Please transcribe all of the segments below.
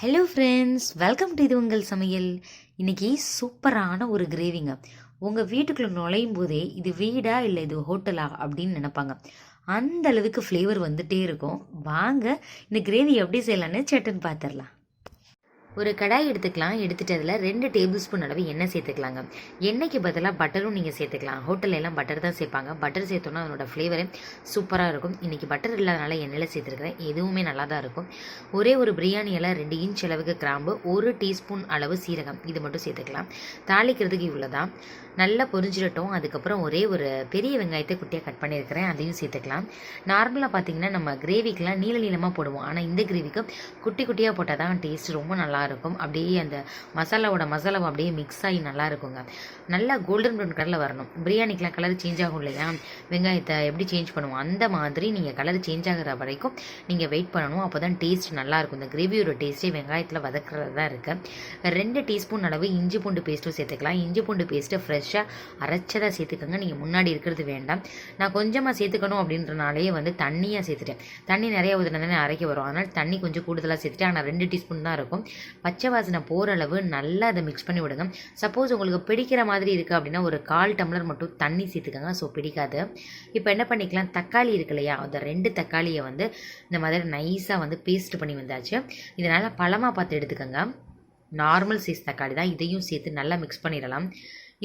Hello friends, welcome to இது உங்கள் சமையல். இன்றைக்கி சூப்பரான ஒரு கிரேவிங்க. உங்கள் வீட்டுக்குள்ளே நுழையும் போதே இது வீடா இல்லை இது ஹோட்டலா அப்படின்னு நினைப்பாங்க. அந்த அளவுக்கு ஃப்ளேவர் வந்துகிட்டே இருக்கும். வாங்க இந்த கிரேவி எப்படி செய்யலான்னு சட்டுன்னு பார்த்துடலாம். ஒரு கடாய் எடுத்துக்கலாம். எடுத்துகிட்டு அதில் 2 டேபிள் ஸ்பூன் அளவு எண்ணெய் சேர்த்துக்கலாங்க. எண்ணெய்க்கு பதிலாக பட்டரும் நீங்கள் சேர்த்துக்கலாம். ஹோட்டலில் எல்லாம் பட்டர் தான் சேர்ப்பாங்க. பட்டர் சேர்த்தோன்னா அதனோட ஃப்ளேவரே சூப்பராக இருக்கும். இன்றைக்கி பட்டர் இல்லாதனால எண்ணெயில் சேர்த்துருக்கிறேன். எதுவுமே நல்லா தான் இருக்கும். ஒரே ஒரு பிரியாணி இலை, 2 இன்ச் அளவுக்கு கிராம்பு, 1 டீஸ்பூன் அளவு சீரகம், இது மட்டும் சேர்த்துக்கலாம். தாளிக்கிறதுக்கு இவ்வளோ தான். நல்லா பொரிஞ்சிடட்டும். அதுக்கப்புறம் ஒரே ஒரு பெரிய வெங்காயத்தை குட்டியாக கட் பண்ணியிருக்கிறேன், அதையும் சேர்த்துக்கலாம். நார்மலாக பார்த்தீங்கன்னா நம்ம கிரேவிக்கெலாம் நீளமாக போடுவோம். ஆனால் இந்த கிரேவிக்கு குட்டி குட்டியாக போட்டால் தான் டேஸ்ட் ரொம்ப நல்லா இருக்கும். அப்படியே அந்த மசாலாவை அப்படியே மிக்ஸ் ஆகி நல்லா இருக்குங்க. நல்லா கோல்டன் ப்ரௌன் கலரில் வரணும். பிரியாணிக்கெலாம் கலர் சேஞ்ச் ஆகும் இல்லையா, வெங்காயத்தை எப்படி சேஞ்ச் பண்ணுவோம் அந்த மாதிரி நீங்கள் கலர் சேஞ்ச் ஆகிற வரைக்கும் நீங்கள் வெயிட் பண்ணணும். அப்போ தான் டேஸ்ட் நல்லாயிருக்கும். இந்த கிரேவியோட டேஸ்ட்டே வெங்காயத்தில் வதக்கிறது தான் இருக்குது. 2 டீஸ்பூன் அளவு இஞ்சி பூண்டு பேஸ்ட்டும் சேர்த்துக்கலாம். இஞ்சி பூண்டு பேஸ்ட்டு ஃப்ரெஷ்ஷாக அரைச்சதாக சேர்த்துக்கோங்க. நீங்கள் முன்னாடி இருக்கிறது வேண்டாம். நான் கொஞ்சமாக சேர்த்துக்கணும் அப்படின்றனாலே தண்ணியாக சேர்த்துட்டேன். தண்ணி நிறைய ஊற்றினா அரைக்க வரும். அதனால் தண்ணி கொஞ்சம் கூடுதலாக சேர்த்துட்டு, ஆனால் 2 டீஸ்பூன் தான் இருக்கும். பச்சை வாசனை போகிற அளவு நல்லா அதை மிக்ஸ் பண்ணி விடுங்க. சப்போஸ் உங்களுக்கு பிடிக்கிற மாதிரி இருக்குது அப்படின்னா ஒரு 1/4 டம்ளர் மட்டும் தண்ணி சேர்த்துக்கோங்க. ஸோ பிடிக்காது. இப்போ என்ன பண்ணிக்கலாம், தக்காளி இருக்கு இல்லையா, அந்த 2 தக்காளியை இந்த மாதிரி நைஸாக பேஸ்ட் பண்ணி வந்தாச்சு. இதனால் பழமாக பார்த்து எடுத்துக்கோங்க. நார்மல் சைஸ் தக்காளி தான். இதையும் சேர்த்து நல்லா மிக்ஸ் பண்ணிடலாம்.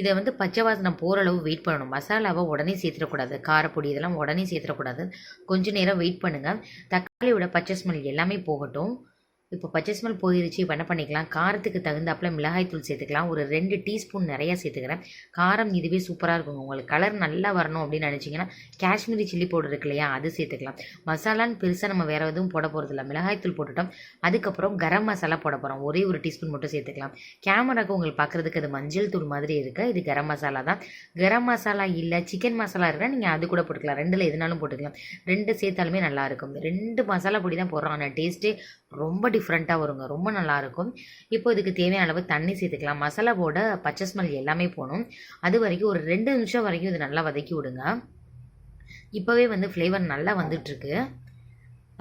இதை பச்சை வாசனை போகிற அளவு வெயிட் பண்ணணும். மசாலாவை உடனே சேர்த்துடக்கூடாது. காரப்பொடி இதெல்லாம் உடனே சேர்த்துடக்கூடாது. கொஞ்சம் நேரம் வெயிட் பண்ணுங்கள். தக்காளியோட பச்சை ஸ்மெல் எல்லாமே போகட்டும். இப்போ பச்சை ஸ்மெல் போயிடுச்சு. இப்போ என்ன பண்ணிக்கலாம், காரத்துக்கு தகுந்தாப்புல மிளகாய்த்தூள் சேர்த்துக்கலாம். ஒரு 2 டீஸ்பூன் நிறையா சேர்த்துக்கிறேன். காரம் இதுவே சூப்பராக இருக்குங்க. உங்களுக்கு கலர் நல்லா வரணும் அப்படின்னு நினச்சிங்கன்னா காஷ்மீரி சில்லி பவுடர் இருக்கு இல்லையா, அது சேர்த்துக்கலாம். மசாலான்னு பெருசாக நம்ம வேறு எதுவும் போட போகிறதில்ல. மிளகாய்த்தூள் போட்டுட்டோம். அதுக்கப்புறம் கரம் மசாலா போட போகிறோம். ஒரே ஒரு டீஸ்பூன் மட்டும் சேர்த்துக்கலாம். கேமராக்கு உங்களுக்கு பார்க்குறதுக்கு அது மஞ்சள் தூள் மாதிரி இருக்குது. இது கரம் மசாலா தான். கரம் மசாலா இல்லை சிக்கன் மசாலா இருக்குன்னா நீங்கள் அது கூட போட்டுக்கலாம். 2ல் எதுனாலும் போட்டுக்கலாம். 2 சேர்த்தாலுமே நல்லாயிருக்கும். 2 மசாலா பொடி தான் போடுறோம். ஆனால் டேஸ்ட்டே ரொம்ப டிஃப்ரெண்ட்டாக வருங்க. ரொம்ப நல்லாயிருக்கும். இப்போ இதுக்கு தேவையான அளவு தண்ணி சேர்த்துக்கலாம். மசாலாவோட பச்சை ஸ்மெல் எல்லாமே போகணும். அது வரைக்கும் ஒரு 2 நிமிஷம் வரைக்கும் இது நல்லா வதக்கி விடுங்க. இப்போவே ஃப்ளேவர் நல்லா வந்துட்டுருக்கு.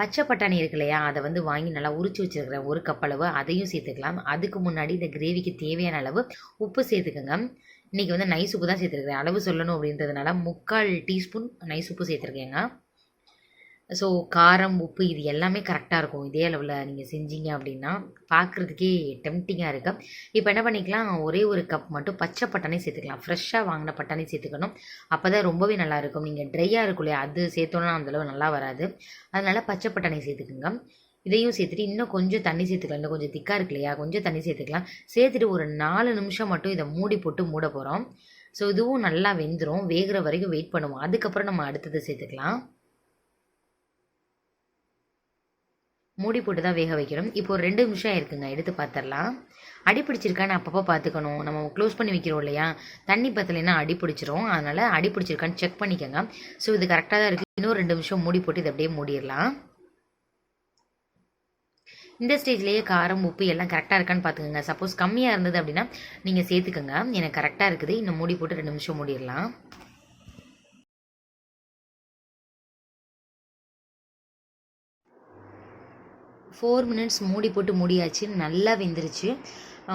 பச்சை பட்டாணி இருக்கு இல்லையா, அதை வாங்கி நல்லா உரிச்சு வச்சுருக்கிறேன். 1 கப் அளவு அதையும் சேர்த்துக்கலாம். அதுக்கு முன்னாடி இந்த கிரேவிக்கு தேவையான அளவு உப்பு சேர்த்துக்கோங்க. இன்றைக்கி நைஸ் உப்பு தான் சேர்த்துருக்கேன். அளவு சொல்லணும் அப்படின்றதுனால 3/4 டீஸ்பூன் நைஸ் உப்பு சேர்த்துருக்கேங்க. ஸோ காரம் உப்பு இது எல்லாமே கரெக்டாக இருக்கும். இதே அளவில் நீங்கள் செஞ்சீங்க அப்படின்னா பார்க்குறதுக்கே டெம்டிங்காக இருக்குது. இப்போ என்ன பண்ணிக்கலாம், ஒரே ஒரு கப் மட்டும் பச்சை பட்டாணி சேர்த்துக்கலாம். ஃப்ரெஷ்ஷாக வாங்கின பட்டாணி சேர்த்துக்கணும். அப்போ தான் ரொம்பவே நல்லாயிருக்கும். நீங்கள் ட்ரையாக இருக்கும் இல்லையா, அது சேர்த்தோன்னா அந்தளவு நல்லா வராது. அதனால் பச்சை பட்டாணி சேர்த்துக்குங்க. இதையும் சேர்த்துட்டு இன்னும் கொஞ்சம் தண்ணி சேர்த்துக்கலாம். இன்னும் கொஞ்சம் திக்காக இருக்கு இல்லையா, கொஞ்சம் தண்ணி சேர்த்துக்கலாம். சேர்த்துட்டு ஒரு 4 நிமிஷம் மட்டும் இதை மூடி போட்டு மூட போகிறோம். ஸோ இதுவும் நல்லா வெந்துடும். வேகிற வரைக்கும் வெயிட் பண்ணுவோம். அதுக்கப்புறம் நம்ம அடுத்தது சேர்த்துக்கலாம். மூடி போட்டு தான் வேக வைக்கணும். இப்போ ஒரு 2 நிமிஷம் இருக்குங்க. எடுத்து பார்த்துடலாம். அடி பிடிச்சிருக்கான்னு அப்பப்போ பார்த்துக்கணும். நம்ம க்ளோஸ் பண்ணி வைக்கிறோம் இல்லையா, தண்ணி பத்தலைன்னா அடி பிடிச்சிரும். அதனால் அடி பிடிச்சிருக்கான்னு செக் பண்ணிக்கோங்க. ஸோ இது கரெக்டாக தான் இருக்குது. இன்னும் 2 நிமிஷம் மூடி போட்டு இதை அப்படியே மூடிடலாம். இந்த ஸ்டேஜ்லேயே காரம் உப்பு எல்லாம் கரெக்டாக இருக்கான்னு பார்த்துக்கோங்க. சப்போஸ் கம்மியாக இருந்தது அப்படின்னா நீங்கள் சேர்த்துக்கோங்க. எனக்கு கரெக்டாக இருக்குது. இன்னும் மூடி போட்டு 2 நிமிஷம் மூடிடலாம். 4 மினிட்ஸ் மூடி போட்டு மூடியாச்சு. நல்லா வெந்துருச்சு.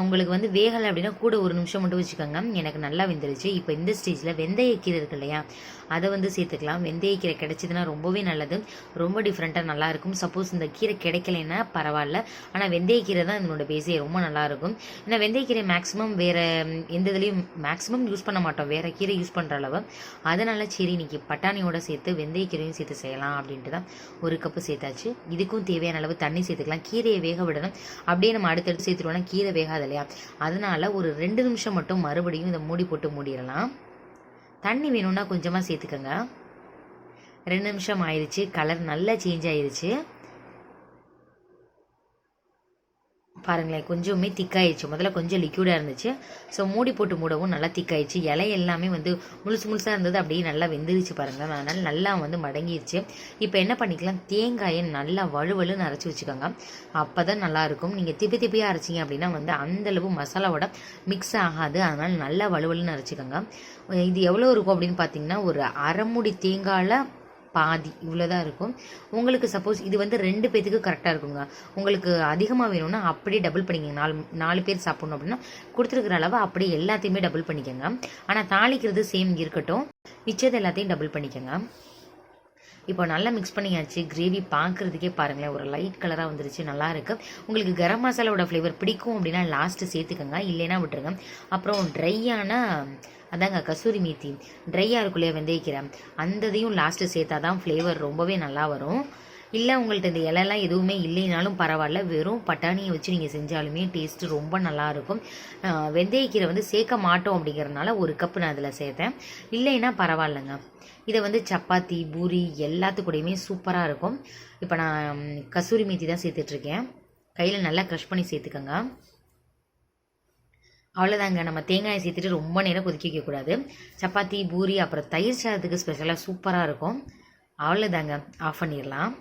உங்களுக்கு வேகலை அப்படின்னா கூட 1 நிமிஷம் மட்டும் வச்சுக்கோங்க. எனக்கு நல்லா வெந்துருச்சு. இப்போ இந்த ஸ்டேஜில் வெந்தயக்கீரை இருக்கு இல்லையா, அதை சேர்த்துக்கலாம். வெந்தயக்கீரை கிடைச்சிதுன்னா ரொம்பவே நல்லது. ரொம்ப டிஃப்ரெண்ட்டாக நல்லாயிருக்கும். சப்போஸ் இந்த கீரை கிடைக்கலைன்னா பரவாயில்ல. ஆனால் வெந்தயக்கீரை தான் இதனோட பேஸே ரொம்ப நல்லாயிருக்கும். ஏன்னா வெந்தயக்கீரை மேக்ஸிமம் வேறு எந்த இதுலேயும் மேக்ஸிமம் யூஸ் பண்ண மாட்டோம், வேறு கீரை யூஸ் பண்ணுற அளவு. அதனால் சரி இன்றைக்கி பட்டாணியோட சேர்த்து வெந்தயக்கீரையும் சேர்த்து செய்யலாம் அப்படின்ட்டு தான் 1 கப்பு சேர்த்தாச்சு. இதுக்கும் தேவையான அளவு தண்ணி சேர்த்துக்கலாம். கீரையை வேக விடணும். அப்படியே நம்ம அடுத்தடுத்து சேர்த்துருவோம்னா கீரை வேகாது இல்லையா, அதனால் ஒரு 2 நிமிஷம் மட்டும் மறுபடியும் இதை மூடி போட்டு மூடிடலாம். தண்ணி வேணும்னா கொஞ்சமாக சேர்த்துக்கோங்க. 2 நிமிஷம் ஆயிடுச்சு. கலர் நல்லா சேஞ்ச் ஆயிடுச்சு. பாருங்களேன், கொஞ்சமே திக்காயிடுச்சு. முதல்ல கொஞ்சம் லிக்யூடாக இருந்துச்சு. ஸோ மூடி போட்டு மூடவும் நல்லா திக்காயிடுச்சு. இலை எல்லாமே முழுசாக இருந்தது. அப்படியே நல்லா வெந்துருச்சு பாருங்கள். அதனால் நல்லா மடங்கிடுச்சு. இப்போ என்ன பண்ணிக்கலாம், தேங்காயை நல்லா வலுவலுன்னு அரைச்சி வச்சுக்கோங்க. அப்போ தான் நல்லாயிருக்கும். நீங்கள் திப்பி திப்பியாக அரைச்சிங்க அப்படின்னா அந்தளவு மசாலாவோட மிக்ஸ் ஆகாது. அதனால் நல்லா வலுவலுன்னு அரைச்சிக்கோங்க. இது எவ்வளோ இருக்கும் அப்படின்னு பார்த்தீங்கன்னா, ஒரு அரை மூடி தேங்காயில் பாதி இவ்வளோ தான் இருக்கும். உங்களுக்கு சப்போஸ் இது வந்து 2 பேத்துக்கு கரெக்டாக இருக்குங்க. உங்களுக்கு அதிகமாக வேணும்னா அப்படியே டபுள் பண்ணிக்கங்க. 4 பேர் சாப்பிட்ணும் அப்படின்னா கொடுத்துருக்குற அளவு அப்படியே எல்லாத்தையுமே டபுள் பண்ணிக்கோங்க. ஆனால் தாளிக்கிறது சேம் இருக்கட்டும், மிச்சது எல்லாத்தையும் டபுள் பண்ணிக்கோங்க. இப்போ நல்லா மிக்ஸ் பண்ணியாச்சு. கிரேவி பார்க்குறதுக்கே பாருங்களேன் ஒரு லைட் கலராக வந்துருச்சு, நல்லா இருக்குது. உங்களுக்கு கரம் மசாலாவோட ஃப்ளேவர் பிடிக்கும் அப்படின்னா லாஸ்ட்டு சேர்த்துக்கோங்க, இல்லைன்னா விட்டுருங்க. அப்புறம் ட்ரையான அதாங்க கசூரி மேத்தி ட்ரையாக இருக்குள்ளே வெந்தயக்கீரை, அந்த இதையும் லாஸ்ட்டு சேர்த்தா தான் ஃப்ளேவர் ரொம்பவே நல்லா வரும். இல்லை உங்கள்கிட்ட இந்த இலைலாம் எதுவுமே இல்லைனாலும் பரவாயில்ல, வெறும் பட்டாணியை வச்சு நீங்கள் செஞ்சாலுமே டேஸ்ட்டு ரொம்ப நல்லாயிருக்கும். வெந்தயக்கீரை வந்து சேர்க்க மாட்டோம் அப்படிங்கிறதுனால 1 கப்பு நான் அதில் சேர்த்தேன், இல்லைன்னா பரவாயில்லைங்க. இதை வந்து சப்பாத்தி பூரி எல்லாத்துக்கூடையுமே சூப்பராக இருக்கும். இப்போ நான் கசூரி மேத்தி தான் சேர்த்துட்ருக்கேன், கையில் நல்லா க்ரஷ் பண்ணி சேர்த்துக்கோங்க. அவ்வளோதாங்க, நம்ம தேங்காயை சேர்த்துட்டு ரொம்ப நேரம் கொதிக்க வைக்கக்கூடாது. சப்பாத்தி பூரி அப்புறம் தயிர் சாதத்துக்கு ஸ்பெஷலாக சூப்பராக இருக்கும். அவ்வளோதாங்க, ஆஃப் பண்ணிடலாம்.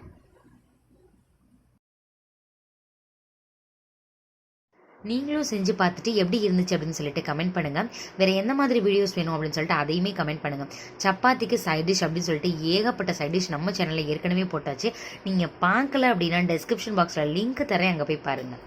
நீங்களும் செஞ்சு பார்த்துட்டு எப்படி இருந்துச்சு அப்படின்னு சொல்லிட்டு கமெண்ட் பண்ணுங்கள். வேறு எந்த மாதிரி வீடியோஸ் வேணும் அப்படின்னு சொல்லிட்டு அதையுமே கமெண்ட் பண்ணுங்கள். சப்பாத்திக்கு சைட் டிஷ் அப்படின்னு சொல்லிட்டு ஏகப்பட்ட சைட் டிஷ் நம்ம சேனலில் ஏற்கனவே போட்டாச்சு. நீங்கள் பார்க்கல அப்படின்னா டெஸ்கிரிப்ஷன் பாக்ஸில் லிங்க் தரேன், அங்கே போய் பாருங்கள்.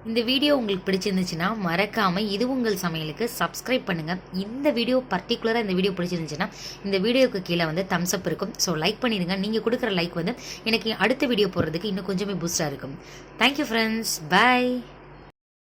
இந்த வீடியோ உங்களுக்கு பிடிச்சிருந்துச்சுன்னா மறக்காமல் இது உங்கள் சமையலுக்கு சப்ஸ்கிரைப் பண்ணுங்கள். இந்த வீடியோ பர்டிகுலராக இந்த வீடியோ பிடிச்சிருந்துச்சுன்னா இந்த வீடியோவுக்கு கீழே வந்து தம்ஸ் அப் இருக்கும், ஸோ லைக் பண்ணிடுங்க. நீங்கள் கொடுக்குற லைக் வந்து எனக்கு அடுத்த வீடியோ போடுறதுக்கு இன்னும் கொஞ்சமே பூஸ்டாக இருக்கும். தேங்க்யூ ஃப்ரெண்ட்ஸ், பாய்.